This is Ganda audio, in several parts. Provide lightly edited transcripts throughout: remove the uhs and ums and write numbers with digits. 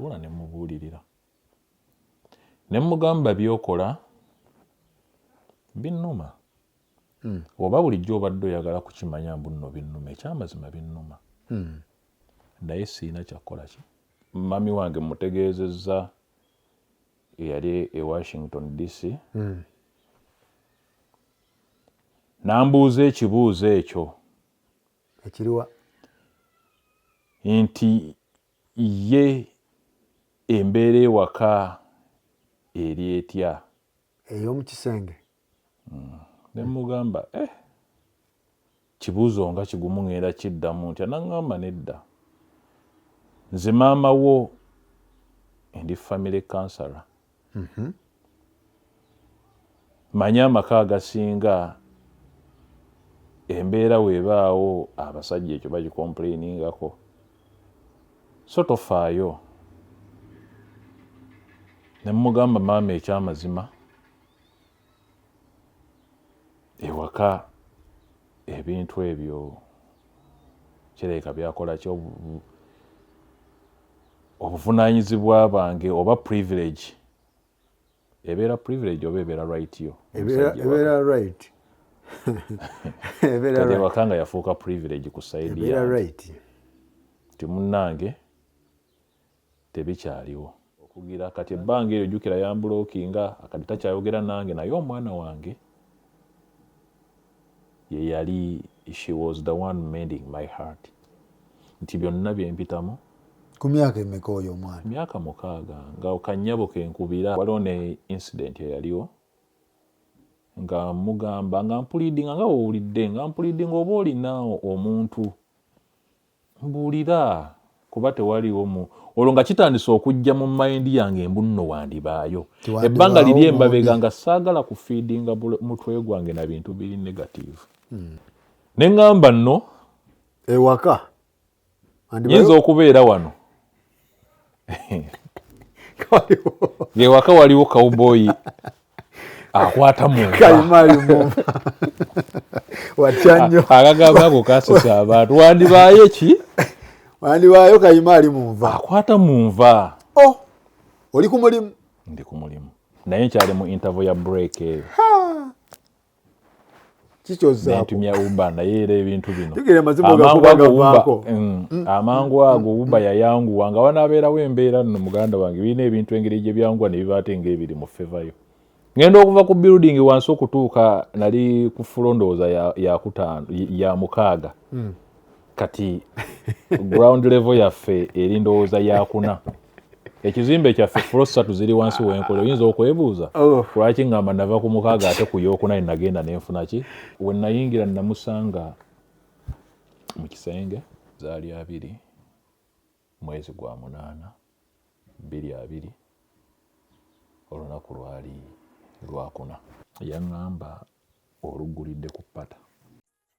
natuula ne mubuulirira ne mugamba byokola binnuma oba bulijjo obadde oyagala kukimanya mbu nno binnuma ekyamazima binnuma naye siina kyakukola ki mami wange mutegeezezza eyali e Washington DC n'ambuuza ekibuuzo ekyo ekiriwa nti ye embeera ewaka eri etya ey'omu kisenge ne mugamba kibuuzo nga kigumu ngenda kiddamu ntya naŋŋamba nedda nze maama wo ndi family counselor manye amaka agasinga embeera weebaawo abasajja ekyo bagikomplainingako so tofaayo ne mugamba maama ekyamazima ewaka ebintu ebyo kireka byakola ki obuvunaanyizibwa bange oba privilege ebeera privilege oba ebeera right yo ebeera right kati ewaka nga yafuuka privilege ku saidi yange ti munnange tebikyaliwo okugira kati ebbanga eryo jjukira yambulookinga kati takyayogera nange naye omwana wange ye yali she was the one mending my heart nti byonna byempitamu ku myaka emeka oyo omwana myaka 6 nga kanyabo kenkubira waliwo ne incident eyaliwo nga mugamba nga mpulidinga nga wowulidde nga mpulidinga oba olinawo omuntu mbuulira kuba tewaliwo olwo nga kitandise okujja mu mayindi yange embu nno wandibaayo ebbanga liri embabega nga saagala kufiidinga mutwe gwange na bintu biri negative ne ŋŋamba nno ewaka yinza okubeera wano ewaka waliwo kawuboyi akwata akagamba ako kasesa abantu wandibaayo ki wandibaayo kayima ali munva akwata munva oli ku mulimu ndi ku mulimu naye nkyali mu interview ya break eyo nentumya uba naye era ebintu bino amangu ago uba yayanguwa nga wanaabeerawo embeera nno muganda wange birina ebintu engeri gye byanguwa ne bibaate ng'ebiri mu fevayo ngenda okuva ku building wansi okutuuka nali ku fulondooza ya 6 kati ground level yaffe eri ndowooza ya 4 ekizimbe kyaffe floor 3 ziri wansi w'enkole oyinza okwebuuza lwaki ngamba nava ku 6 ate ku y'okuna nagenda nenfuna ki we nayingira namusanga mu kisenge zaali 2 mwezi gwa 8 2 olunaku lwali lwakuna yaŋŋamba oluggulidde ku ppata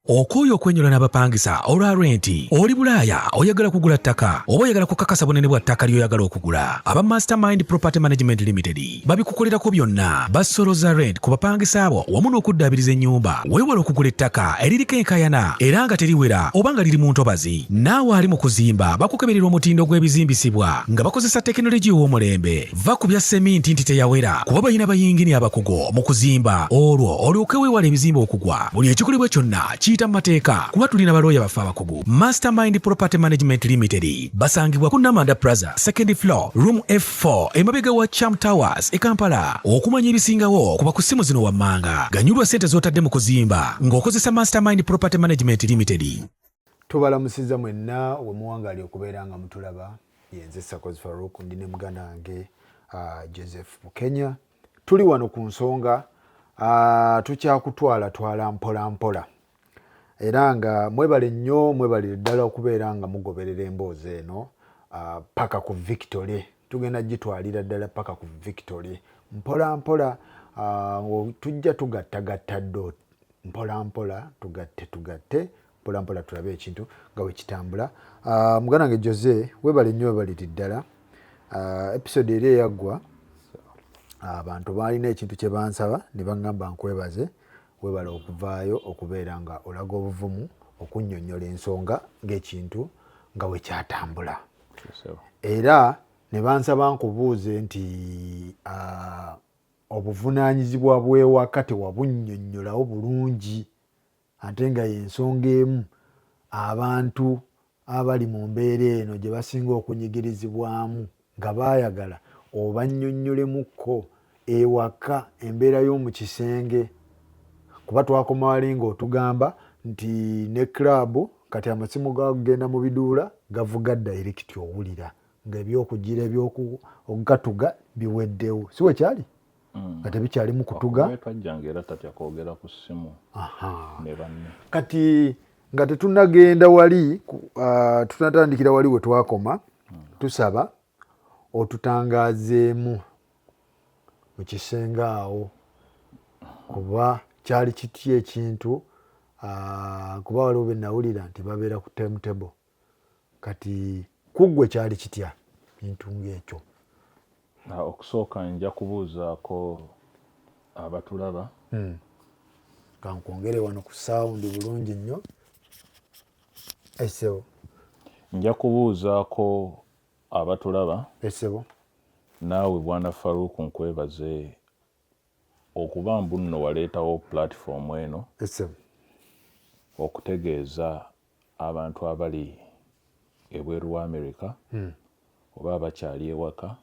okwoyo okwenyola n'abapangisa olwa renti oli Bulaaya oyagala kugula ttaka oba oyagala kukakasa bunene bwa ttaka ly'oyagala okugula aba Mastermind Property Management Limited babikukolerako byonna basoloza rent ku bapangisa abo wamu n'okuddaabiriza ennyumba weewala okugula ettaka eririko enkayana era nga teriwera oba nga liri mu ntobazi naawe ali mu kuzimba bakukeberera omutindo gw'ebizimbisibwa nga bakozesa tekinologiya ow'omulembe va ku bya seminti nti teyawera kuba balina bayingini abakugu mu kuzimba olwo olyoke weewala ebizimba okugwa buli ekikolebwa kyonna kiyita mu mateeka kuba tulina balooya baffe abakugu. Mastermind Property Management Limited basangibwa ku Namanda Plaza second floor room F4 emabega wa Cham Towers e Kampala. Okumanya ebisingawo kuba ku ssimu zino wammanga ganyulwa ssente z'otadde mu kuzimba ng'okozesa Mastermind Property Management Limited. Tubalamusiza mwenna wemuwangaali okubeera nga mutulaba yenze Sakozi Farouk ndi ne muganda wange Joseph Mukenya. Tuli wano ku nsonga tukyakutwala mpola mpola era nga mwebale nnyo mwebale ddala okubeera nga mugoberera emboozi eno paka ku Victory. Tugenda gitwalira ddala paka ku Victory mpola mpola tujja tugattagatta ddo mpola mpola tugatte mpola mpola tulabe ekintu nga bwe kitambula. Muganda wange Jose webale nnyo webale ddala episode eri eyaggwa abantu balina ekintu kye bansaba ne baŋŋamba nkwebaze webala okuvaayo okubeera nga olaga obuvumu okunnyonnyola ensonga ng'ekintu nga bwe kyatambula era ne bansaba nkubuuze nti obuvunaanyizibwa bw'ewaka tewabunnyonnyolawo bulungi ate nga y'ensonga emu abantu abali mu mbeera eno gye basinga okunyigirizibwamu nga baayagala obannyonnyolemukko ewaka embeera y'omu kisenge kuba twakoma wali ng'otugamba nti ne club kati amasimu gagenda mu biduula gavuga direct owulira nga ebyokugira ebyokugatuga biweddewo si we kyali nga tebikyali mu kutuga twajjanga era tatya kwogera ku ssimu ne banne kati nga tetunnagenda wali tunatandikira wali we twakoma tusaba otutangaazeemu mu kisenge awo kuba kyali kitya ekintu kuba waliwo be nawulira nti babeera ku timetable kati kuggwe kyali kitya bintu ng'ekyo. Okusooka nja kubuuzaako abatulaba kankwongere wano ku sawundi bulungi nnyo esebo nja kubuuzaako abatulaba esebo naawe bwana Faruku nkwebaze okuba mbu nno waleetawo platform eno esebo okutegeeza abantu abali ebweru wa America oba abakyali ewaka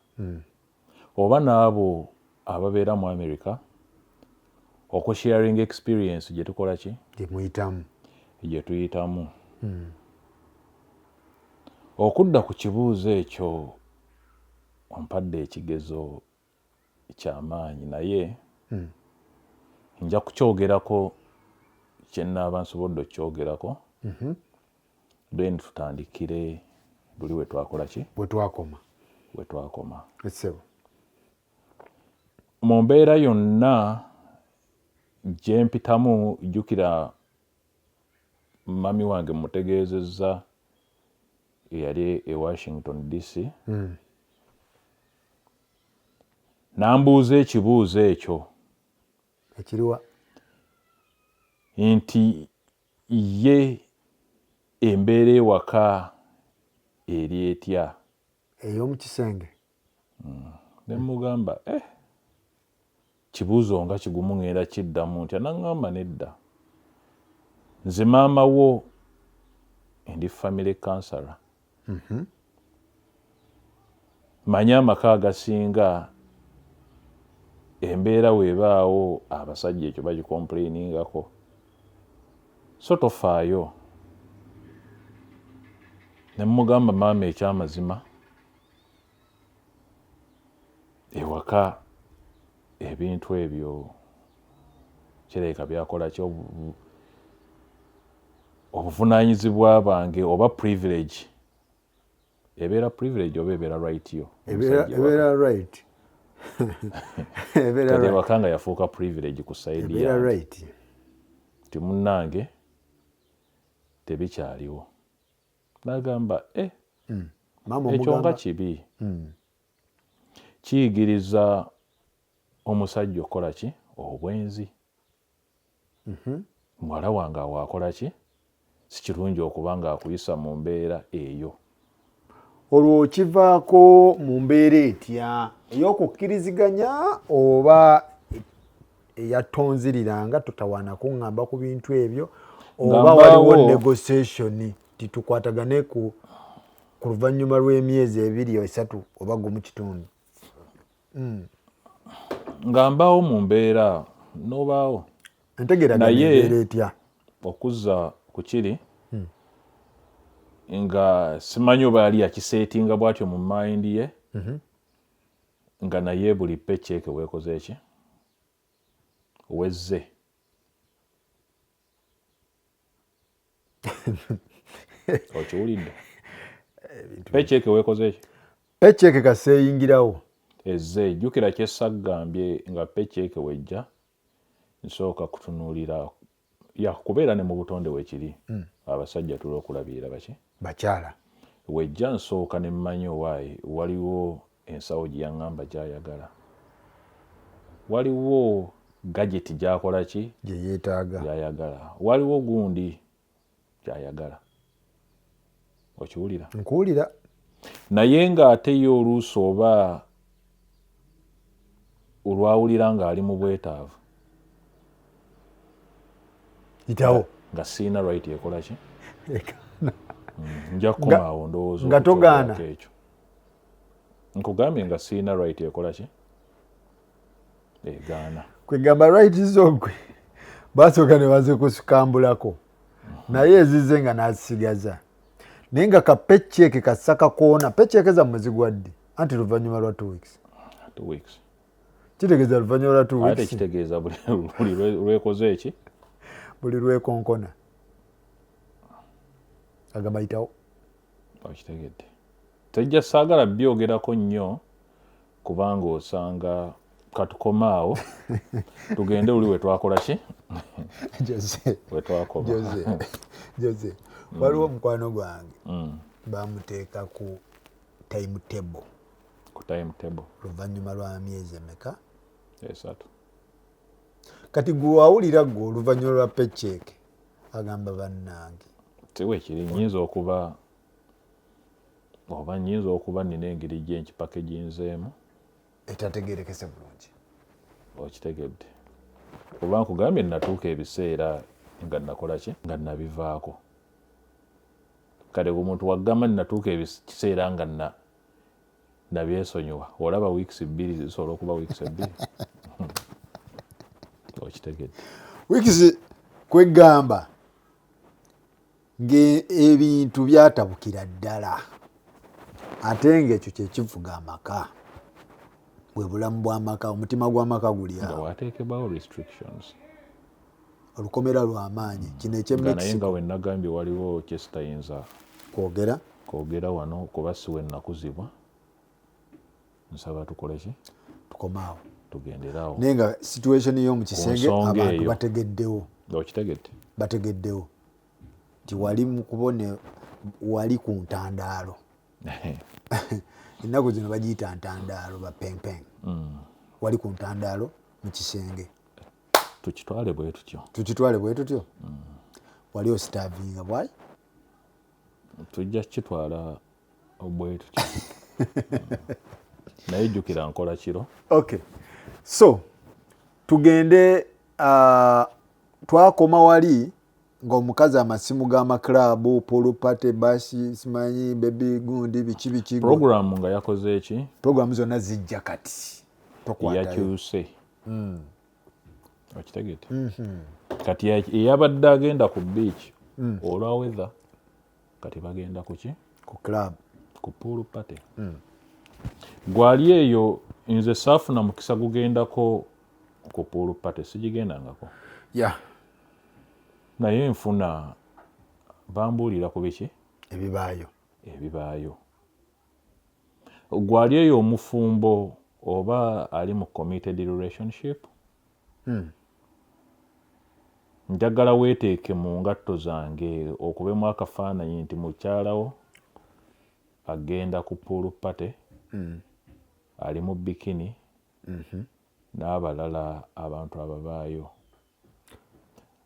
oba n'abo ababeera mu America okusharing experience gye tukola ki gye tuyitamu okudda ku kibuuzo ekyo ompadde ekigezo ky'amaanyi naye nja kukyogerako kye nnaaba nsobodde okukyogerako then tutandikire buli we twakola ki we twakoma mu mbeera yonna gye mpitamu jjukira mami wange mutegeezezza eyali e Washington DC n'ambuuza ekibuuzo ekyo ekiriwa nti ye embeera ewaka eri etya ey'omu kisenge ne mugamba kibuuzo nga kigumu ngenda kiddamu ntya naŋŋamba nedda nze maama wo ndi family counselor manyi amaka agasinga embeera weebaawo abasajja ekyo bagikomplainingako so tofaayo ne mugamba maama ekyamazima ewaka ebintu ebyo kireka byakola ki obuvunaanyizibwa bange oba privilege ebeera privilege oba ebeera right yo ebeera right kati ewaka nga yafuuka privilege ku saidi yange ti munnange tebikyaliwo nagamba ekyo nga kibi kiyigiriza omusajja okukola ki obwenzi muwala wange awakola ki si kirungi okuba nga akuyisa mu mbeera eyo olwo kivaako mu mbeera etya ey'okukkiriziganya oba eyatonziriranga tutawaana kuŋŋamba ku bintu ebyo oba waliwo negotiation titukwatagane ku luvannyuma lw'emyezi 2-3 oba gumu kitundu nga mbaawo mu mbeera n'obaawo naye etya okuzza ku kiri nga simanyi oba yali yakiseetinga bw'atyo mu mind ye nga naye buli paycheck weekoze eki wezze okiwulidde paycheck weekoze eki paycheck kaseeyingirawo ezze jjukira kyessaggambye nga paycheck wejja nsooka kutunuulira kubeera ne mu butonde weekiri abasajja tula okulabirira baki bakyala wejja nsooka ne mmanyi owaayi waliwo ensawo gye yaŋŋamba gy'ayagala waliwo gadget gy'akola ki gye yeetaaga gy'ayagala waliwo gundi gy'ayagala okiwulira nkuwulira naye ng'ate ye oluusi oba olwawulira ng'ali mu bwetaavu itawo nga siina right ekola ki nja kukomaawo ndowooza nga togaana ekyo nkugambye nga siina right ekola ki egaana kwegamba right zogwe basooka ne bazikusukambulako naye ezize nga n'azisigaza naye nga ka paycheck kasaka koona paycheck zammwe zigwadde anti luvannyuma lwa 2 weeks 2 weeks kitegeeza luvannyuma lwa 2 weeks ate kitegeeza buli lwekoze eki buli lwekonkona agamba yitawo okitegedde tejja saagala byogerako nnyo kubanga osanga katukomaawo tugende uli wetwakola ki wetwakoba Jose waliwo omukwano gwange bamuteeka ku timetable luvannyuma lwa myezi emeka 3 kati gwe wawulira gwe oluvannyuma lwa paycheck agamba bannange tiwekiri nyinza okuba nina engeri gyenkipakejinzeemu etategerekese bulungi okitegedde oba nkugambye natuuka ebiseera nga nakola ki nga nabivaako kale omuntu wagamba natuuka ekiseera nga nabyesonyiwa olaba weeks 2 zisobola okuba weeks 2 okitegedde weeks kwegamba ng'ebintu byatabukira ddala ate ng'ekyo kyekivuga amaka bwe bulamu bw'amaka omutima gw'amaka guli nga awo wateekebwawo restrictions olukomera lw'amaanyi kino naye nga eky'emexico wenagambye waliwo kyesitayinza kwogera wano kuba si wenakuzibwa nsaba tukole ki tukomaawo tugenderaawo naye nga situation y'omu kisenge abantu bategeddewo okitegedde bategeddewo nti wali mukubone wali ku ntandaalo ennaku zino bagiyita ntandaalo bapengpeng wali ku ntandaalo mu kisenge tukitwale bwe tutyo wali ositavinga bwali tujja kukitwala bwe tutyo naye jjukira nkola kiro okay so tugende twakoma wali ng'omukazi amasimu g'amaklabu pulupate basi simanyi bebi gundi biki programu nga yakoze eki programu zonna zijja kati yakyuse okitegete kati eyabadde agenda ku beach olwa weather kati bagenda kuki ku club ku pulupate gwali eyo nze saafuna mukisa gugendako ku pulupate sigigendangako naye nfuna bambuulira ku biki ebibaayo gwali eyo omufumbo oba ali mu committed relationship njagala weeteeke mu ngatto zange okubemu akafaananyi nti mukyalawo agenda ku pulupate ali mu bikini n'abalala abantu ababaayo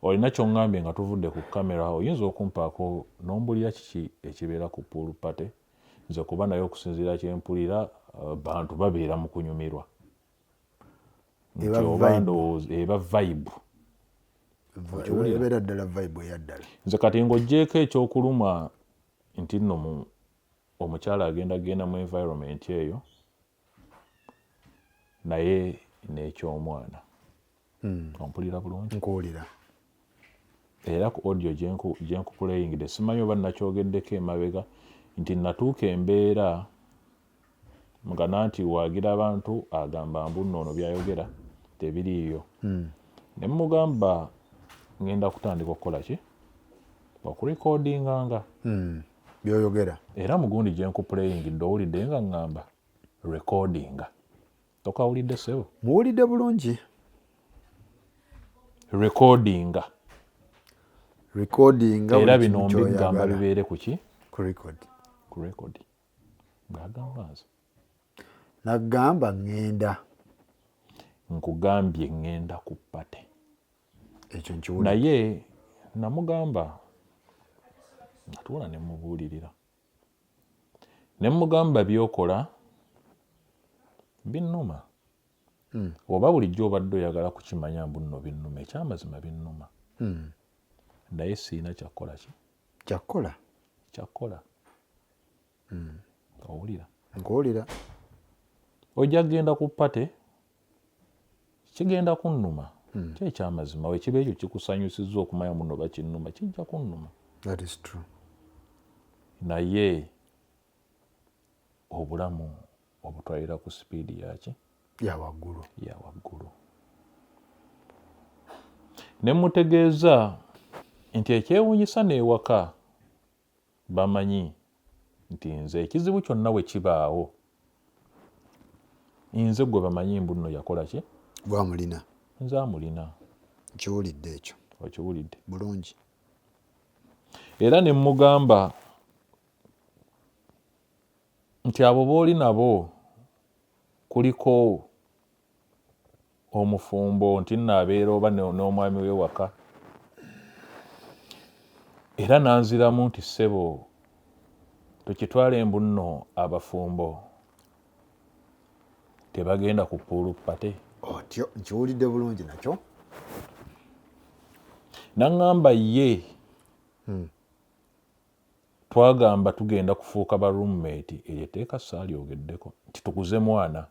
olina kyoŋŋambye nga tuvudde ku kamera oyinza okumpaako n'ombulira kiki ekibeera ku pulupate nze kuba naye okusinziira kyempulira bantu babeera mu kunyumirwa nti oba ndowooza eba vibe ebeera ddala vibe eyaddala nze kati ng'oggyeko ekyokuluma nti nno omukyala agenda mu environment eyo naye n'ekyomwana ompulira bulungi nkuwulira era ku audio gyenkupuleyingidde simanyi oba nakyogeddeko emabega nti natuuka embeera nga nanti waagira abantu agamba mbu nno ono byayogera tebiriiyo ne mugamba ngenda kutandika okukola ki okurekodinganga byoyogera era mugundi gyenkupuleyingidde owulidde nga ŋŋamba recordinga tokawulidde sebo muwulidde bulungi recordinga era bino mbigamba bibeere ku ki ku record ng'agamba nze nagamba ŋŋenda nkugambye ŋŋenda ku pate ekyo nkiwulira naye namugamba nga tuwula ne mubuulirira ne mugamba byokola binnuma oba bulijjo obadde oyagala kukimanya mbu nno binnuma ekyamazima binnuma naye siina kyakkola ki kyakkola nkuwulira ojja kgenda ku pate kigenda kunnuma kyekyamazima wekiba ekyo kikusanyusizza okumanya muno bakinnuma kijja kunnuma. That is true. Naye obulamu obutwalira ku sipiidi yaki ya waggulu ne mutegeeza nti ekyewuunyisa n'ewaka bamanyi nti nze ekizibu kyonna bwe kibaawo nze gwe bamanyi mbu nno yakola ki gwamulina nze amulina. kiwulidde ekyo okiwulidde bulungi. era ne mugamba nti abo booli nabo kuliko omufumbo nti naabeera oba n'omwami w'ewaka era nanziramu nti ssebo tukitwale mbu nno abafumbo tebagenda ku puulu pate. Otyo nkiwulidde bulungi nakyo. Naŋŋamba ye twagamba tugenda kufuuka ba roommate eryo etteeka saalyogeddeko nti tukuze mwana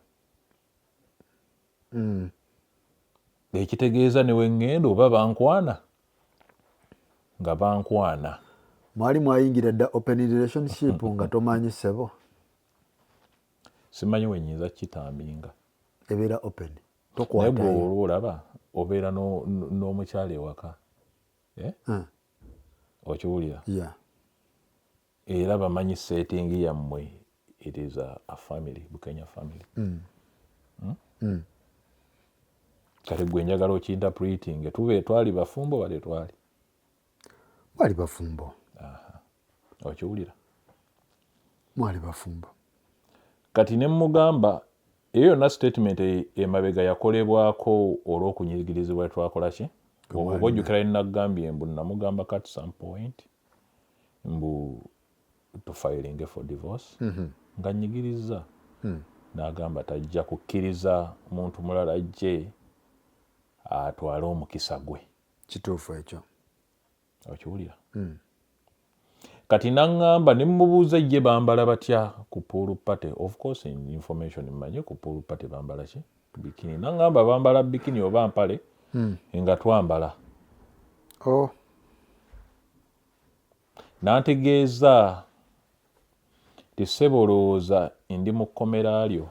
ekitegeeza ne weŋŋenda oba bankwana nga bankwana. Mwali mwayingira dda open relationship nga tomanyi ssebo? Simanyi wenyinza kitambinga ebeera open naye gwe olaba obeera n'omukyala ewaka okiwulira era bamanyi setting yammwe it is a family Bukenya family. Kati gwe njagala okinterpreting twali bafumbo bale mwali bafumbo. Okiwulira mwali bafumbo. Kati ne mugamba eyo yonna statement emabega yakolebwako olw'okunyigirizibwa twakola ki oba ojjukira nagambye mbu namugamba at some point mbu tufiling for divorce nga nnyigiriza n'agamba tajja kukkiriza muntu mulala ajje atwale omukisa gwe. Kituufu ekyo. Okiwulira kati naŋŋamba ne mubuuza ye bambala batya ku pool party. Of course information mmanyi ku pool party bambala ki bikini. Naŋŋamba bambala bikini oba mpale nga twambala. Nantegeeza tisebolooza ndi mu kkomera lyo.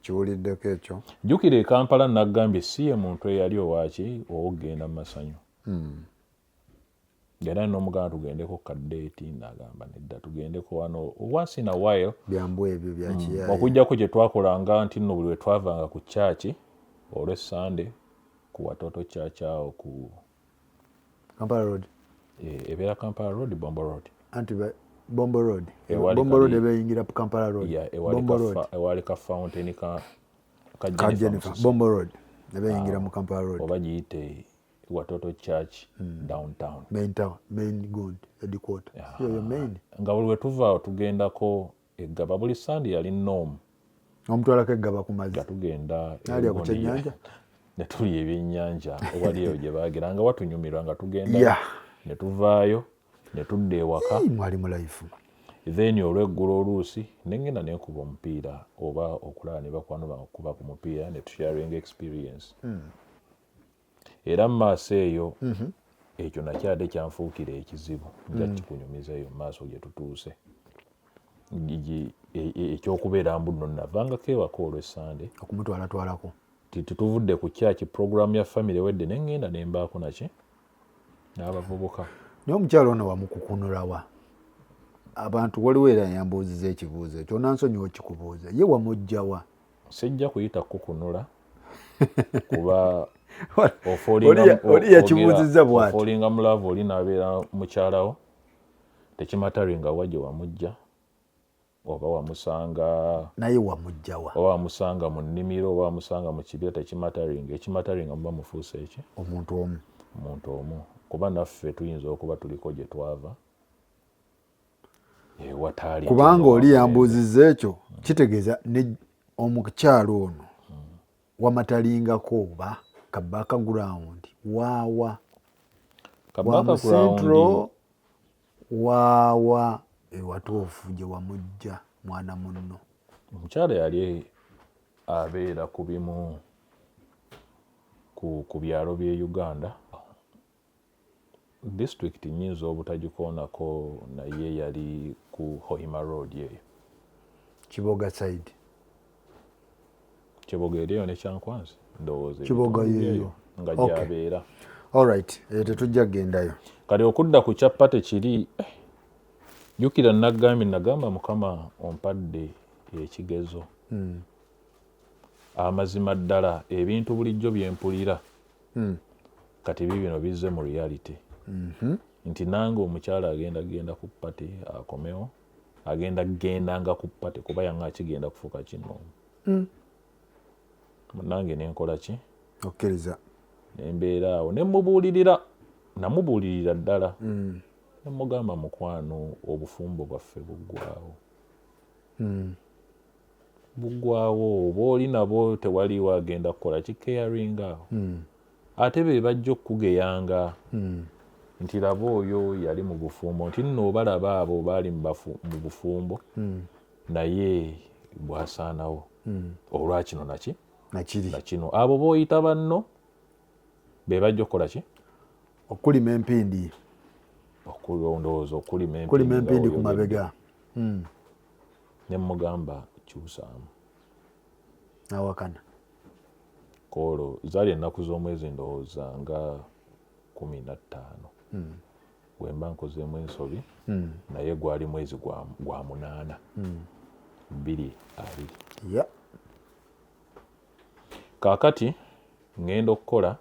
Kiwuliddeko ekyo. Jjukira e Kampala nagambye si ye muntu eyali owaki owogenda mu masanyu. Era n'omugamba tugendeko kaddeeti n'agamba nedda tugendeko wano once in a while byambu ebyo bya kiyaye okujjako kye twakolanga nti nno buli we twavanga ku chachi olwe Sunday ku Watoto Church awo ku Kampala Road. Ebeera Kampala Road, Bombo Road. Anti Bombo Road. Bombo Road ebeyingira ku Kampala Road. Ewali ka fountain ka Jennifer. Bombo Road ebeyingira mu Kampala Road. Oba giyite Watoto Church downtown. Main good headquarter. Yo main. Nga buli we tuva tugendako eggaba buli Sunday yali nnom. Omutwalako eggaba ku mazzi. Tugenda ali ku kyennyanja. Ne tuli ebyennyanja ewali eyo gye baagira nga watunyumirwa nga tugenda ne tuvaayo ne tudda ewaka. Mwali mu life. Then olweggulo oluusi nengenda nenkuba omupiira oba okulaba ne bakwano bakuba ku mupiira ne tusharing experience. Era mu maaso eyo ekyo nakyadde kyanfuukira ekizibu nja kikunyumiza eyo mu maaso gye tutuuse ekyokubeera mbu nno navangako ewaka olw'Essande okumutwalatwalako tituvudde ku kyaki program ya family wedde nengenda nembaako naki n'abavubuka. Naye omukyalo ono wamukukunulawa abantu waliwo era yambuuziza ekibuuzo ekyo nansonyiwa okikubuuza ye wamugjawa. Sijja kuyita kukunula kuba oli yakibuuzizza bw'ati olinga mulaavu oli n'abeera mukyalawo tekimataringa wa gye wamugja oba wamusanga naye wamugjawa oba wamusanga mu nnimiro oba wamusanga mu kibira tekimataringa. Ekimataringa muba mufuuse eki omuntu omu kuba naffe tuyinza okuba tuliko gye twava watali kubanga oli yambuuzizza ekyo kitegeeza ne omukyalo ono wamatalingako oba kabaka ground waawa kabaka central waawa ewatuufu gye wamujja mwana munno. omukyala yali abeera ku bimu ku byalo by'e Uganda. District nyinza obutagikoonako naye yali ku Hoima Road eyo. Kiboga side. Kiboga eriyo ne Kyankwanzi ndowooza. Kiboga yeyo nga gyabeera. Alright, tetujja gendayo. Kale okudda ku kyappa tekiri jjukira nagamba Mukama ompadde ekigezo. Amazima ddala ebintu bulijjo bye mpulira kati bino bizze mu reality. Nti nange omukyala agenda ku pate akomewo agendanga ku pate kuba yanga akigenda kufuuka kinoomu. Nange nenkola ki? Okkiriza. Nembeera awo namubuulirira ddala. Nemugamba mukwano obufumbo bwaffe buggwaawo oba oli nabo tewaliwo agenda kukola ki caring awo. Ate be bajja okukugeyanga nti laba oyo yali mu bufumbo nti nno obalaba abo baali mu bufumbo naye bwasaanawo olwakino nakino abo b'oyita banno be bajja okukola ki? Okulima empindi. Ndowooza okulima empindi ku mabega. Ne mugamba kyusaamu. Nawakana. Koolo zaali ennaku z'omwezi ndowooza nga 15. Bwemba nkozeemu ensobi naye gwali mwezi gwa 8. 2 2. Kaakati ngenda okukola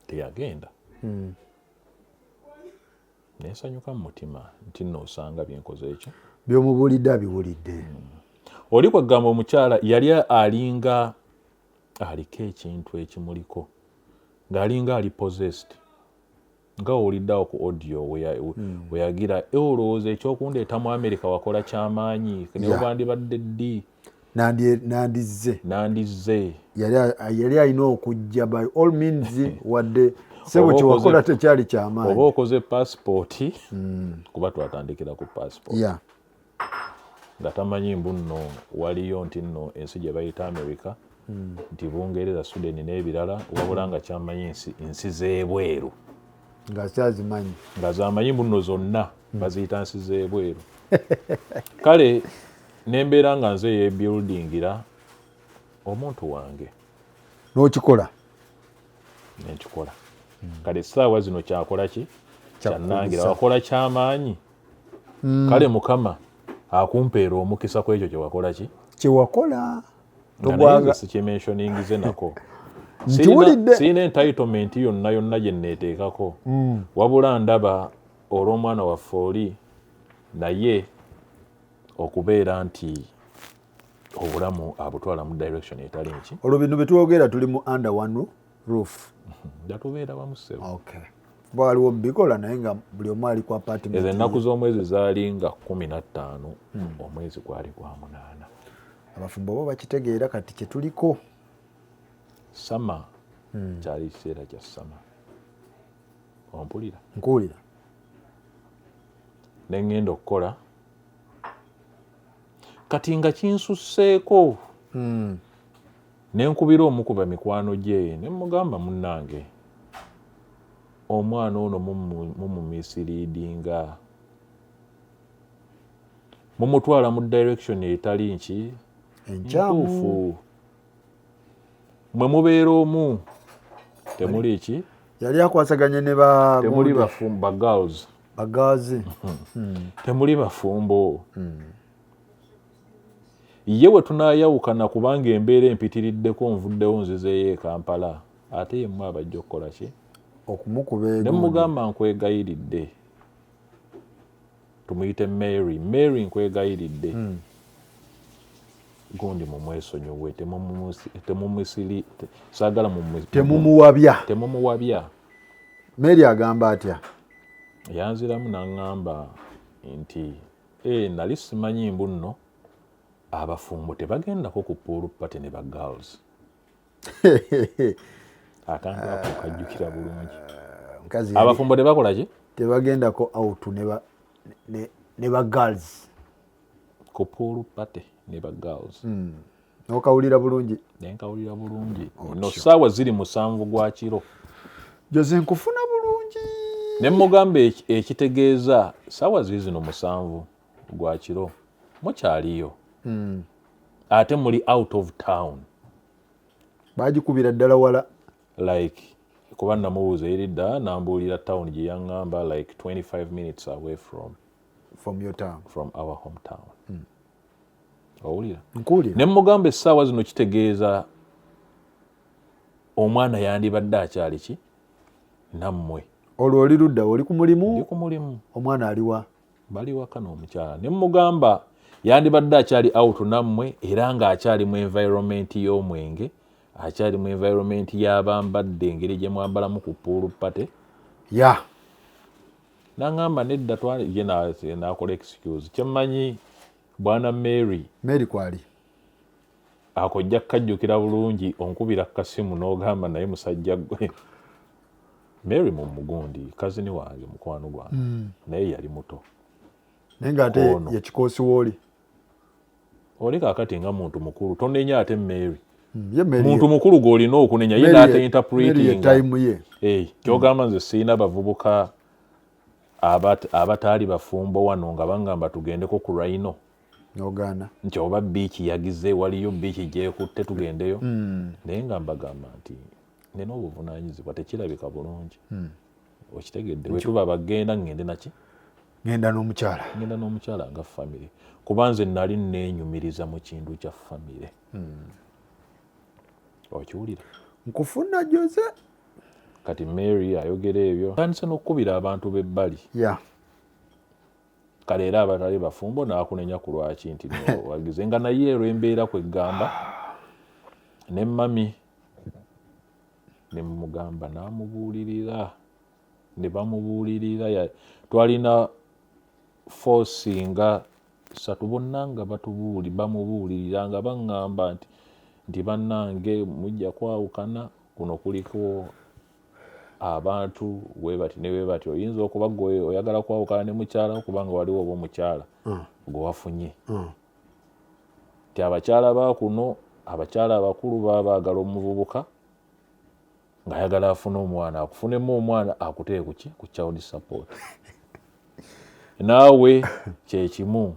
teyagenda. Nensanyuka mu mutima nti nno osanga byenkoze ekyo. By'omubuulidde abiwulidde. Oli kwegamba omukyala yali alinga aliko ekintu ekimuliko ng'alinga ali possessed. Nga owuliddeawo ku audio weyagira olowooza ekyokundeeta mu America wakola kyamaanyi ne obandibadde ddi nandizze yali alina okujja by all means wadde sebo kyewakola tekyali kyamaanyi oba okoze passport kuba twatandikira ku passport nga tamanyi mbu nno waliyo nti nno ensi gye bayita America nti Bungereza, Sweden n'ebirala wabula nga kyamanyi ensi z'ebweru nga zamanyi mbu zonna baziyita nsi z'ebweru. Kale nembeera nga nze yebuildingira omuntu wange n'okikola nenkikola. Kale essaawa zino kyakola ki? Kyannangira wakola kyamaanyi. Kale Mukama akumpeera omukisa ku ekyo kyewakola ki? Kyewakola togwaga sikimensioningize nako. Sirina entitlement yonna gye neeteekako wabula ndaba olw'omwana waffe oli naye okubeera nti obulamu abutwala mu direction etali nki. Olwo bino betwogera tuli mu under one roof. Datubeera wamu ssebo. Okay. Bwaliwo bikola naye nga buli omu ali ku apartment. Ezo ennaku z'omwezi zaali nga 15 omwezi gwali gwa 8. Abafumbo bo bakitegeera kati kye tuliko. Sama kyali kiseera kya sama. Ompulira? Nkuwulira. Ne ngenda okukola kati nga kinsusseeko ne nkubira omu ku bamikwano gye ne mugamba munnange omwana ono mumumisiriidinga mumutwala mu direction etali nki enkyamu. Mwe mubeera omu temuli ki? Yali akwasaganye ne temuli bafumbo girls bagazi. Temuli bafumbo. Ye we tunaayawukana kubanga embeera empitiriddeko nvuddewo nzizeeyo e Kampala ate yemmwe abajja okukola ki? Okumukuba ne mugamba nkwegayiridde tumuyite Mary nkwegayiridde gundi mumwesonyiwe saagala temumuwabya. Mary agamba atya? Yanziramu n'aŋŋamba nti nali simanyi mbu nno abafumbo tebagendako ku pool party ne ba girls. Akantu ako kajjukira bulungi. Abafumbo tebakola ki? Tebagendako out ne ba girls. Ku pool party ne ba girls. Nokawulira bulungi. Nenkawulira bulungi. No ssaawa ziri 7 gwa kiro. Jose nkufuna bulungi. Ne mugamba ekitegeeza ssaawa ziri zino 7 gwa kiro mukyaliyo. Ate muli out of town. Bagikubira ddala wala. Like kuba namubuuza eridda nambuulira town gye yaŋŋamba like 25 minutes away from your town. From our hometown. Owulira? Nkuwulira. Ne mugamba essaawa zino kitegeeza omwana yandibadde akyali ki? Nammwe. Olwo oli ludda oli ku mulimu? Ndi ku mulimu. Omwana aliwa? Bali waka n'omukyala. Ne mugamba yandibadde akyali out nammwe era ng'akyali mu environment y'omwenge, akyali mu environment y'abambadde engeri gye mwambalamu ku pool party. Ya. Naŋŋamba nedda ye n'akola excuse. Kyemmanyi bwana Mary kwali. Ako ojja kukajjukira bulungi onkubira kasimu n'ogamba naye musajja gwe. Mary mu mugundi kazini wange mukwano gwange. Naye yali muto. Naye ng'ate ye kikoosi w'oli. Oli kaakati nga muntu mukulu tonenya ate Mary. Ye Mary. Muntu mukulu gw'olina okunenya ye n'ate interpreting. Mary time ye. Kyogamba nze sirina bavubuka abataali bafumbo wano nga bangamba tugendeko ku Rhino. N'ogaana. Nti oba biiki yagize waliyo biiki gyekutte tugendeyo. Naye nga mbagamba nti nina obuvunaanyizibwa tekirabika bulungi. Okitegedde bwe tuba bagenda ngende naki? Ngenda n'omukyala. Ngenda n'omukyala nga famire. Kuba nze nali neenyumiriza mu kintu kya famire. Okiwulira? Nkufuna Jose. Kati Mary ayogera ebyo. Tandise n'okukubira abantu b'ebbali. Ya. Kale era abatali bafumbo n'akunenya ku lwaki nti wagize nga naye olw'embeera kwegamba ne mami ne mugamba n'amubuulirira ne bamubuulirira twalina forcinga 3 bonna nga bamubuulirira nga baŋŋamba nti bannange mujja kwawukana kuno kuliko abantu webati ne webati oyinza okuba gwe oyagala kwawukana ne mukyala kubanga waliwo oba omukyala gwe wafunye. Ti abakyala ba kuno abakyala abakulu baba baagala omuvubuka ng'ayagala afune omwana akufunemu omwana akuteeke kuki ku child support. Naawe kyekimu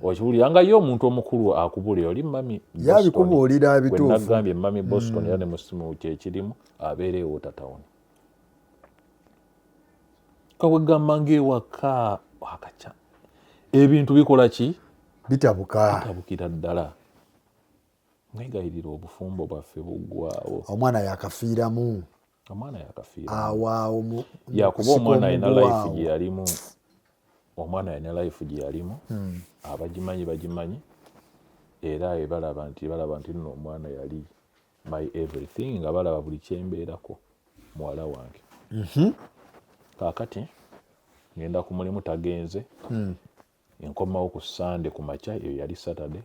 okiwulira nga ye omuntu omukulu akubulira oli mami yabikubuulira abituufu. Nagambye mami Boston era ne musimu kyekirimu abeerewo tatawuni. Kawegamba ng'ewaka wakaca ebintu bikola ki? Bitabukira ddala. Mwegayirira obufumbo bwaffe buggwaawo. Omwana yakafiiramu. Awaawo yakuba omwana alina life gye yalimu. Omwana alina life gye yalimu. Bagimanyi era balaba nti nno omwana yali my everything nga balaba buli kyembeerako muwala wange. Kaakati ngenda ku mulimu tagenze. Enkomawo ku Sunday ku makya eyo yali Saturday.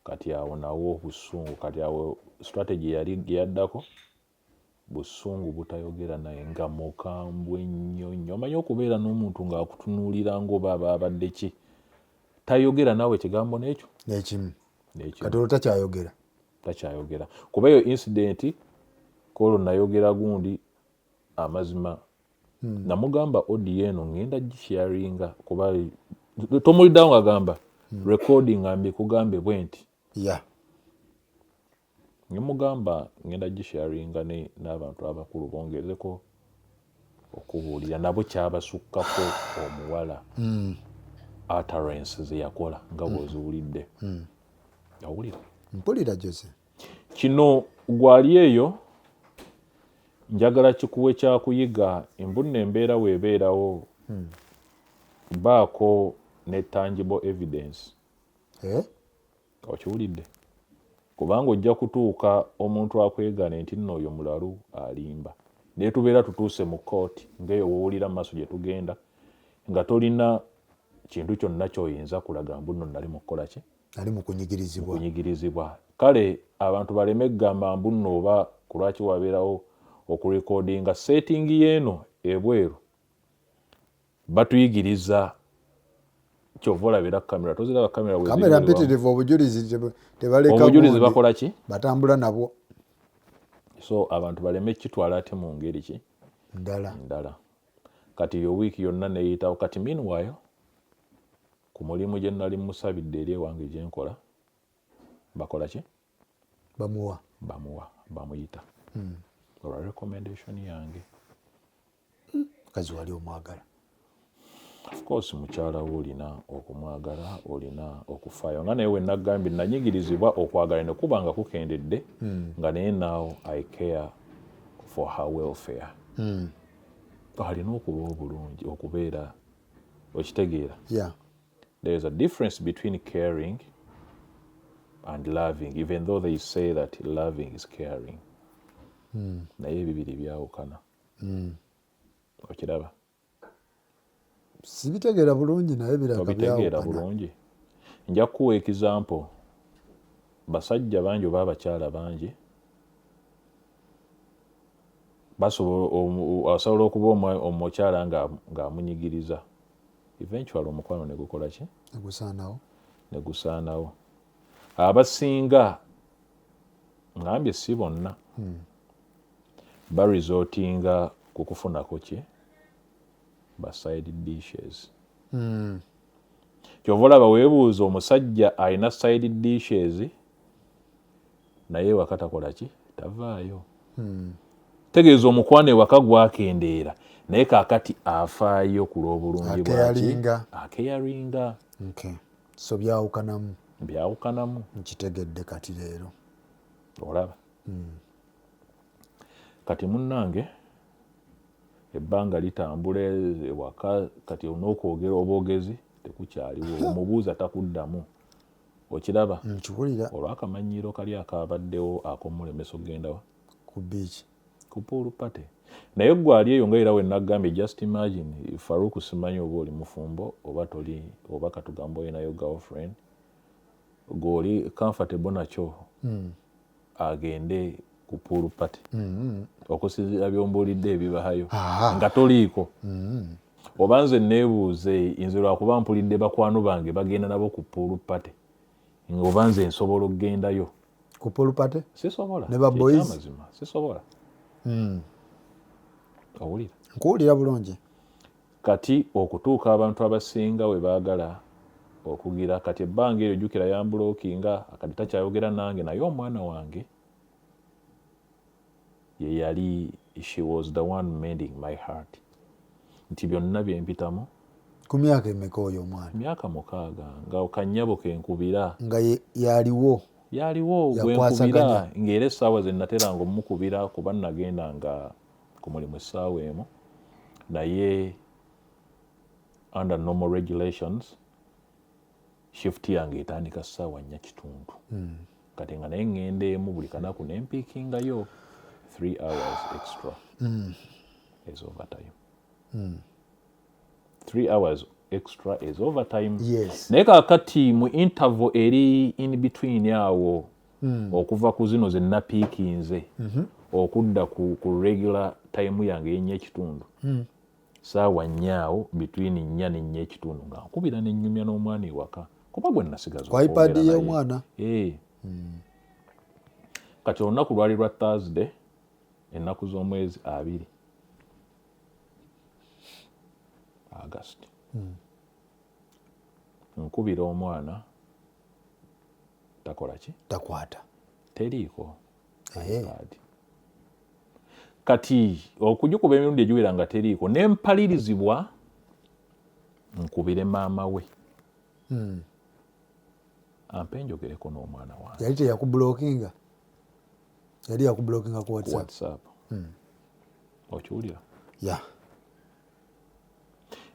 Kati awo nawo obusungu kati awo strategy yali yaddako busungu butayogera naye nga mukambwe nnyo. Omanyi okubeera n'omuntu ng'akutunuulira ng'oba abadde ki tayogera naawe ekigambo n'ekyo n'ekimu kati olwo takyayogera kuba eyo incident kolwo nayogera gundi amazima namugamba audio eno ngenda gisharinga kuba tomuliddawo ng'agamba recording ambikugambe bwe nti nemugamba ngenda gisharinga n'abantu abakulu bongereko okubuulira nabo kyabasukkako omuwala utterance ze yakola nga bw'oziwulidde. Awulira? Mpulira Jose. Kino gwali eyo njagala kikuwe kyakuyiga embunna embeera weebeerawo baako ne tangible evidence. Okiwulidde? Kubanga ojja kutuuka omuntu akwegane nti nno oyo mulalu alimba. Naye tubeera tutuuse mu kooti ng'eyo woowulira mu maaso gye tugenda nga tolina kintu kyonna kyoyinza kulaga mbu nno nali mu kukola ki ali mu kunyigirizibwa. Kale abantu baleme kugamba mbu nno oba ku lwaki wabeerawo okurekodinga settingi yeeno ebweru batuyigiriza kyova olabira kamera toziraba kamera mpitirivu obujulizi tebaleka obujulizi bakola ki batambula nabwo. So abantu baleme kitwala ate mu ngeri ki ndala. Kati yo wiiki yonna neyitawo kati meanwhile ku mulimu gye nali musabidde eri ewange gye nkola bakola ki bamuyita olwa recommendation yange. Mukazi wali omwagala? Of course mukyala wo olina okumwagala, olina okufaayo nga naye wenagambye nanyigirizibwa okwagala ne kuba nga kukendedde nga naye now I care for her welfare. Alina okuba obulungi okubeera okitegeera. There is a difference between caring and loving, even though they say that loving is caring. Naye ebibiri byawukana. Okiraba? Sibitegeera bulungi naye birabitegeera bulungi. Nja kuwa example. Basajja bangi oba abakyala bangi asobola okuba omukyala ng'amunyigiriza. Eventually omukwano ne gukola ki? Ne gusaanawo. Abasinga ngambye si bonna baresortinga ku kufunako ki? Ba side dishes. Kyova olaba weebuuza omusajja alina side dishes naye ewaka takola ki? Tavaayo. Tegeeza omukwano ewaka gwakendeera naye kaakati afaayo ku lw'obulungi bwaki? Akeyaringa. So byawukanamu. Nkitegedde kati leero. Olaba? Kati munnange ebbanga litambula ewaka kati n'okwogera obwogezi tekukyaliwo. Omubuuza takuddamu. Okiraba? Nkiwulira. Olw'akamanyiro kali akabaddewo ak'omulemesa okugendawa ku beach ku pool party. Naye gwe ali eyo nga era wenagambye just imagine Faruku simanyi oba oli mufumbo oba toli oba katugamba olinayo girlfriend gw'oli comfortable nakyo agende ku pool party okusinziira byombuulidde ebibahayo nga toliiko. Oba nze neebuuze nze lwakuba mpulidde bakwano bange bagenda nabo ku pool party ng'oba nze nsobola okugendayo ku pool party? Sisobola. Ne ba boys? Sisobola. Owulira? Nkuwulira bulungi. Kati okutuuka abantu abasinga we baagala okugira kati ebbanga eryo jjukira yambulookinga akati takyayogera nange naye omwana wange ye yali she was the one mending my heart. Nti byonna bye mpitamu. Ku myaka emeka oyo omwana? Myaka 6 nga kanyabo kenkubira. Nga yaliwo gwenkubira ng'era essaawa ze nateranga omukubira kuba nagendanga ku mulimu essaawa emu naye under normal regulations shift yange etandika ssaawa 4:30. Kati nga naye ngenda emu buli kanaku nempiikingayo 3 hours extra is overtime. 3 hours extra is overtime. Naye kaakati mu interval eri in between awo okuva ku zino ze napiikinze okudda ku regular time yange y'4:30 ssaawa 4 awo between 4 ne 4:30 nga nkubira n'ennyumya n'omwana ewaka kuba gwe nasigaza ku iPad y'omwana. Kati olunaku lwali lwa Thursday ennaku z'omwezi 2 August. Nkubira omwana takola ki? Takwata. Teriiko iPad. Kati okugikuba emirundi egiwera nga teriiko nempalirizibwa nkubire maama we ampe njogereko n'omwana wange. Yali teyakubulookinga? Yali yakubulookinga ku WhatsApp? Okiwulira?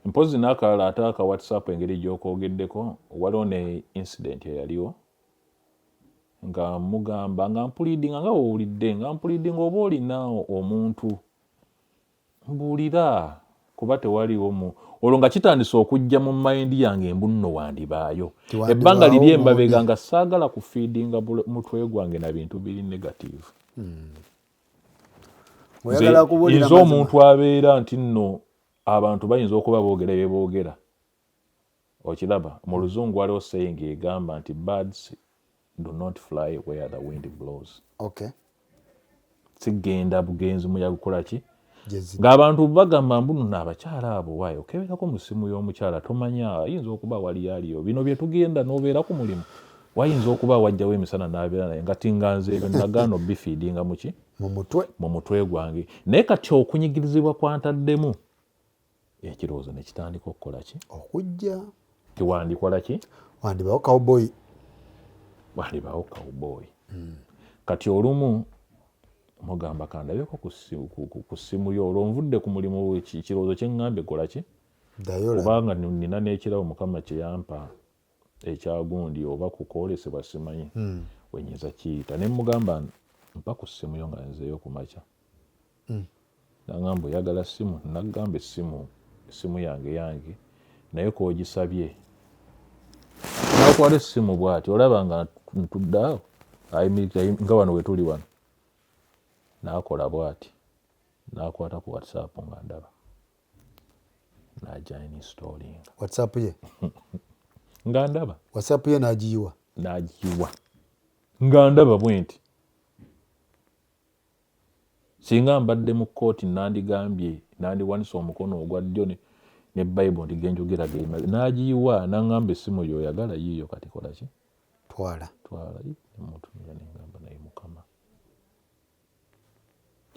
Mpozi n'akalala ate aka WhatsApp engeri gy'okwogeddeko waliwo ne incident eyaliwo nga mugamba nga mpulidinga nga wowulidde nga mpulidinga oba olina omuntu mbuulira kuba tewaliwo mu olwo nga kitandise okujja mu mind yange embunno wandibaayo ebbanga liri embabega nga saagala kufiidinga mutwe gwange na bintu biri negative. Nze omuntu abeera nti nno abantu bayinza okuba boogera bye boogera okiraba mu luzungu waliwo saying egamba nti birds do not fly where the wind blows. Sigenda bugenzi muyaga kukola ki ng'abantu bagamba mbu nno abakyala abo waayo okeberako mu ssimu y'omukyala tomanya ayinza okuba wali aliyo bino bye tugenda n'obeera ku mulimu wayinza okuba wajjawo emisana n'abeera naye nga tinganze ebyo nagaano bifiidinga muki mu mutwe gwange naye kati okunyigirizibwa kwantaddemu ekirowoozo ne kitandika okukola ki okujja tiwandikola ki wandibaawo cowboy kati olumu mugamba kandabeko ku ssimu yo olwo nvudde ku mulimu ekirowoozo kye ŋŋambye kola ki kubanga nina n'ekirawo mukama kye yampa ekyagundi oba kukoolesebwa simanyi wenyeza kiyita ne mugamba mpa ku ssimu yo nga nzeeyo ku makya nagamba oyagala ssimu nagamba essimu yange naye koogisabye nakwala essimu bw'ati olaba nga ntuddeawo nga wano we tuli wano n'akola bw'ati n'akwata ku whatsapp nga ndaba n'ajja installing whatsapp ye nga ndaba whatsapp ye n'agiyiwa nga ndaba bwe nti singa mbadde mu kkooti nandiwanisa omukono ogwa ddyo ne Bible nti genjogera gemaze n'agiyiwa n'aŋŋamba essimu y'oyagala yiiyo kati kola ki twala nemutumira neŋŋamba naye mukama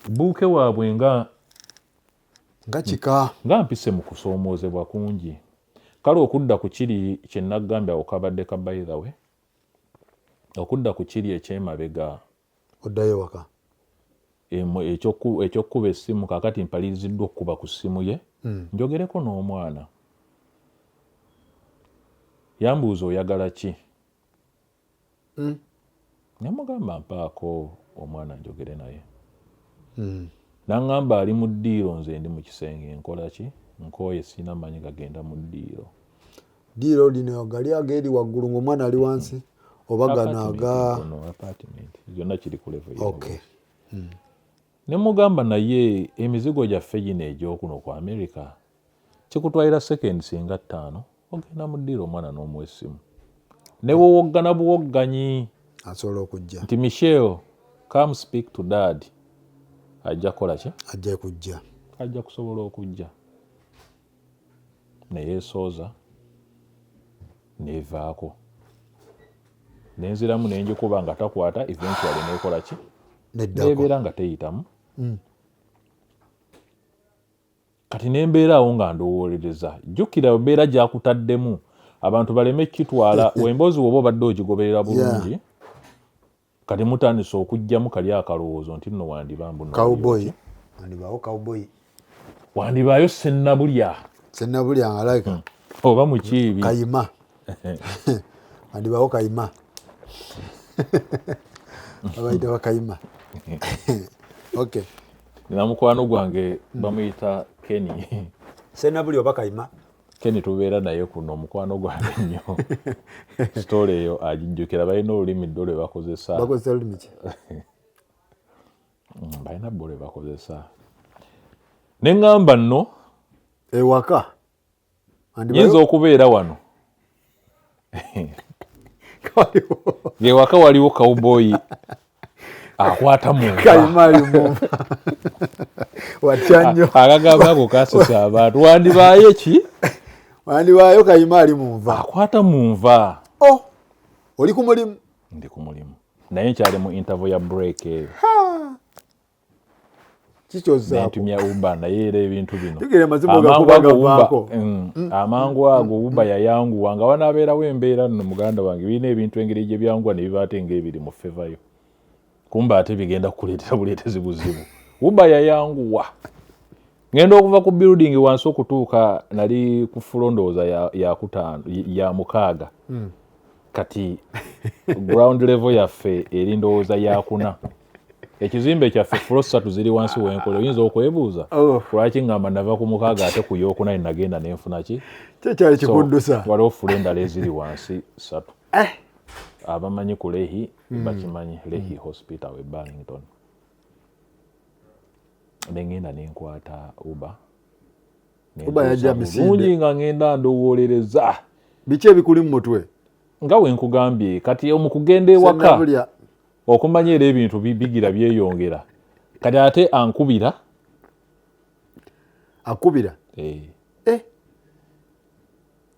buuke waabwe nga kika nga mpise mu kusoomoozebwa kungi kale okudda ku kiri kye naggambye awo kabadde ka by the way okudda ku kiri ekyemabega oddayo waka ekyokkuba essimu kaakati mpaliriziddwa okkuba ku ssimu ye njogereko n'omwana yambuuza oyagala ki namugamba mpaako omwana njogere naye naŋŋamba ali mu ddiiro nze ndi mu kisenge nkola ki nkooye sina manyi gagenda mu ddiiro lino gali ageeri waggulu ng'omwana ali wansi oba ganaga apartment byonna kiri ku level ne mugamba naye emizigo gyaffe gino egy'okuno ku America kikutwalira seconds nga 5 ogenda mu ddiiro omwana n'omuwa essimu ne wowoggana buwogganyi asobola okujja nti Michelle come speak to dad ajja kukola ki ajja kusobola okujja neyeesooza neevaako nenziramu nenjikuba nga takwata eventually neekola ki neebeera nga teyitamu kati nembeeraawo nga ndowoolereza jjukira mbeera gyakutaddemu abantu baleme kitwala Emboozi woba obadde ogigoberera bulungi kati mutandise okujjamu kali akalowoozo nti nno wandibambu wandibaayo sennabulya nga oba mukiibi kayima wandibaawo kayima abayita bakayima nina mukwano gwange bamuyita Kenny sennabulya oba kayima Kenny tubeera naye kuno omukwano gwange nnyo sitole eyo agijjukira balina olulimi ddo lwe bakozesa olulimi ki balina bbo lwe bakozesa ne ŋŋamba nno ewaka yinza okubeera wano ewaka waliwo cowboy akwata akagamba ako kasesa abantu wandibaayo ki wandibaayo kayima ali mu nva akwata mu nva oli ku mulimu ndi ku mulimu naye nkyali mu interview ya break eyo nentumya Uber naye era ebintu bino amangu ago Uber yayanguwa nga wanaabeerawo embeera nno muganda wange birina ebintu engeri gye byanguwa ne bibaate ng'ebiri mu fevayo kumba ate bigenda kukuleetera buleetezi buzibu Uber yayanguwa ngenda okuva ku building wansi okutuuka nali ku floor ndowooza ya 6 kati ground level yaffe eri ndowooza ya 4 ekizimbe kyaffe fulo 3 ziri wansi w'enkola oyinza okwebuuza lwaki ngamba nava ku mukaaga ate ku yookuna nagenda nenfuna ki kyali kikuddusa waliwo fulo endala eziri wansi 3 abamanyi ku Lehi bakimanyi Lehi hospital we Burlington nengenda nenkwata uba yajja misinde nga ngenda ndowoolereza biki ebikuli mu mutwe nga we nkugambye kati omukugenda ewaka okumanya era ebintu bigira byeyongera kati ate akubira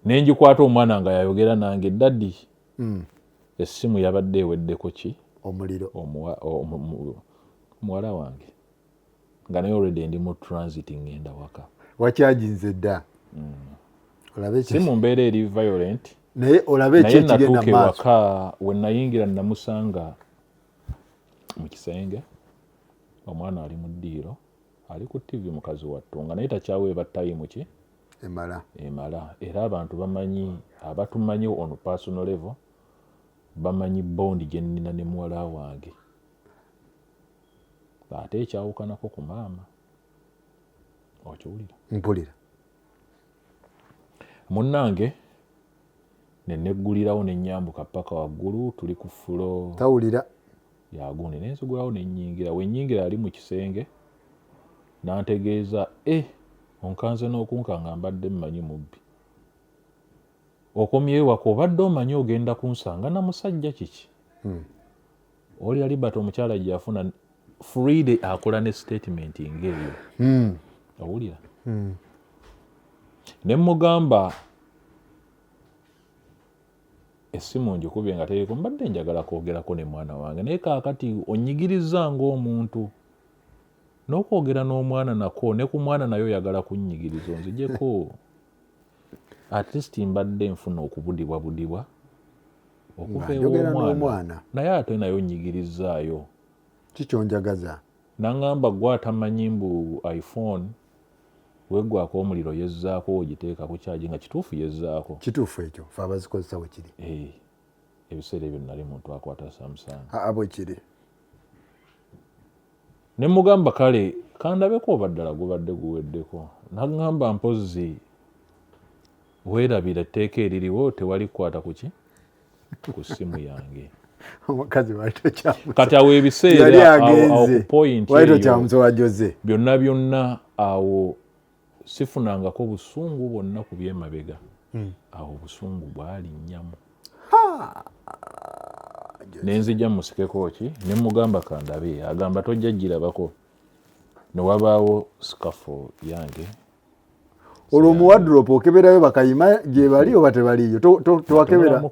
nenjikwata omwana nga yayogera nange daddi essimu yabadde eweddeko ki omuliro muwala wange nga naye already ndi mu transit ngenda waka wakyajinze dda si mu mbeera eri violent naye olabe ekyekigenda maaso waka we nayingira namusanga mu kisenge omwana ali mu ddiiro ali ku TV mukazi wattu nga naye takyaweeba tayimu ki emala era abantu bamanyi abatumanyi on personal level bamanyi bondi gye nnina ne muwala wange ate ekyawukanako ku maama okiwulira mpulira munnange neneggulirawo nenyambuka paka waggulu tuli ku fulo tawulira yagundi nenzigulawo nenyingira wenyingira ali mu kisenge nantegeeza onkanze n'okunkanga mbadde mmanyi mubbi okomyewo wako obadde omanyi ogenda kunsanga na musajja kiki oli Albert omukyala gye yafuna Friday akola ne statement ng'eyo owulira ne mugamba essimu ngikubye nga teriko mbadde njagala kwogerako ne mwana wange naye kaakati onyigiriza ng'omuntu n'okwogera n'omwana nako ne ku mwana naye oyagala kunnyigiriza onzijeko at least mbadde nfuna okubudibwabudibwa okuva ew'omwana naye ate naye onnyigirizaayo kikyonjagaza nangamba gwe atamanyi mbu iPhone weggwako omuliro yezzaako ogiteeka ku kyaji nga kituufu yezzaako kituufu ekyo fe abazikozesa bwe kiri ebiseera ebyo nali muntu akwata Samsung bwe kiri ne mugamba kale kandabeko obaddala gubadde guweddeko nagamba mpozi weerabira etteeka eririwo tewali kukwata kuki ku ssimu yange omukazi kati awo ebiseera awo ku point eyo byonna awo sifunangako busungu bwonna ku byemabega awo obusungu bwalinnyamu nenzija musikeko ki ne mugamba kandabe agamba tojja girabako ne wabaawo sikafu yange olwo mu wardrobe okeberayo bakayima gye bali oba tebaliyo tewakebera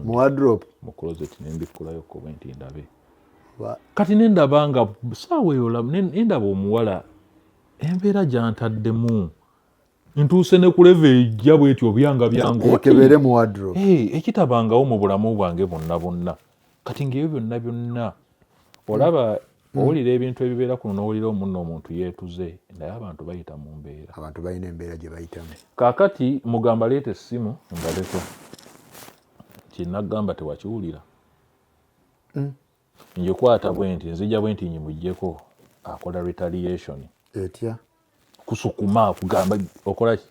mu wardrobe mu closet nembikkulayo kuba nti ndabe kati nendaba nga saawa eyo nendaba omuwala embeera gy'antaddemu ntuuse ne ku level ejja bwetyo byanga byange ekebere mu wardrobe ekitabangawo mu bulamu bwange bonna kati ng'ebyo byonna olaba owulira ebintu ebibeera kuno n'owulira omunno omuntu yeetuze naye abantu bayita mu mbeera abantu balina embeera gye bayitamu kaakati mugamba leeta essimu ndabeko kinagamba tewakiwulira njekwata bwe nti nzija bwe nti nyimuggyeko akola retaliation etya kusukuma kugamba okola ki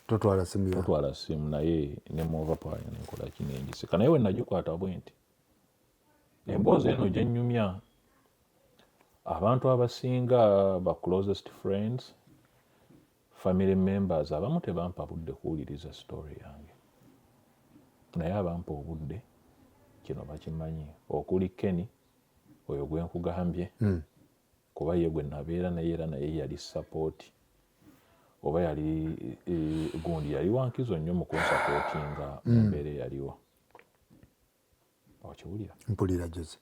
totwala simu naye ne muoverpower nenkola kinengisika naye we nagikwata bwe nti emboozi eno gye nnyumya abantu abasinga ba closest friends family members abamu tebampa budde kuwuliriza story yange naye abampa obudde kino bakimanyi okuli Kenny oyo gwe nkugambye kuba ye gwe nabeera naye era naye yali support oba yali gundi yali wankizo nnyo mu kunsupportinga mu mbeera eyaliwo okiwulira mpulira Jose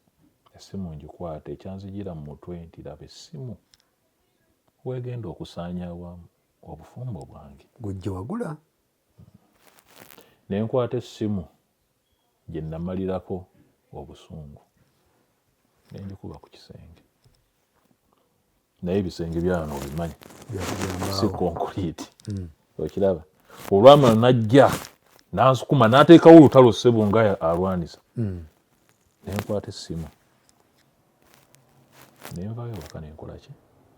essimu ngikwata ekyanzigira mu mutwe nti laba essimu weegenda okusaanyawa obufumbo bwange gujje wagula nenkwata essimu gye namalirako obusungu nenjikuba ku kisenge naye ebisenge byano obimanyi si concrete okiraba olwamala najja nansukuma n'ateekawo olutalo ssebo nga alwanisa nenkwata essimu nenvayo waka nenkola ki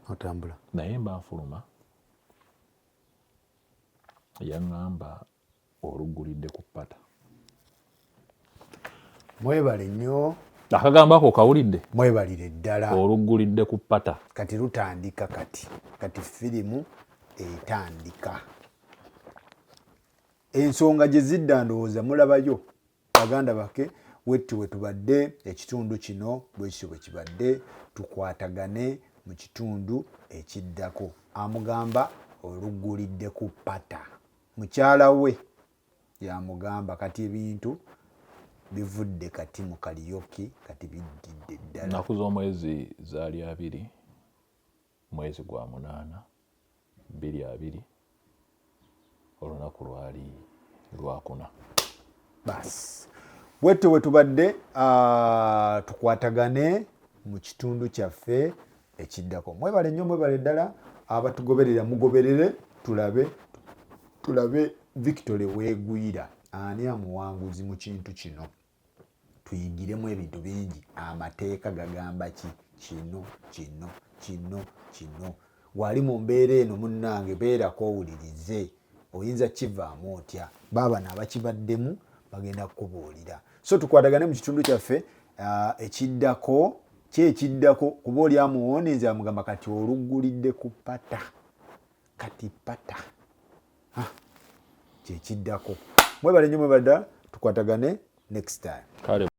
otambula naye mba nfuluma yaŋŋamba oluggulidde ku ppata. Mwebale nnyo. Akagambo ako kawulidde? Mwebalire ddala. Oluggulidde ku ppata. Kati lutandika kati firimu etandika. Ensonga gye zidda ndowooza mulabayo baganda bake wetu wetubadde ekitundu kino bwe kityo bwe kibadde tukwatagane mu kitundu ekiddako. Amugamba oluggulidde ku ppata. Mukyala we yamugamba kati ebintu bivudde kati mu kaliyoki kati biddidde ddala. Ennaku z'omwezi zaali 2 mwezi gwa 8 2 olunaku lwali lwakuna. Basi wetu wetubadde tukwatagane mu kitundu kyaffe ekiddako. Mwebale nnyo mwebale ddala abatugoberera mugoberere tulabe Victory weegwira ani amuwanguzi mu kintu kino. Tuyigiremu ebintu bingi. Amateeka gagamba ki? Kino. Wali mu mbeera eno munnange beerako owulirize. Oyinza kivaamu otya? Baaba n'abakibaddemu bagenda kukubuulira. So tukwatagane mu kitundu kyaffe ekiddako. Ekiddako kuba oli amuwoneza amugamba kati oluggulidde ku ppata. Kati ppata. Kyekiddako. Mwebale nnyo mwebadda tukwatagane next time.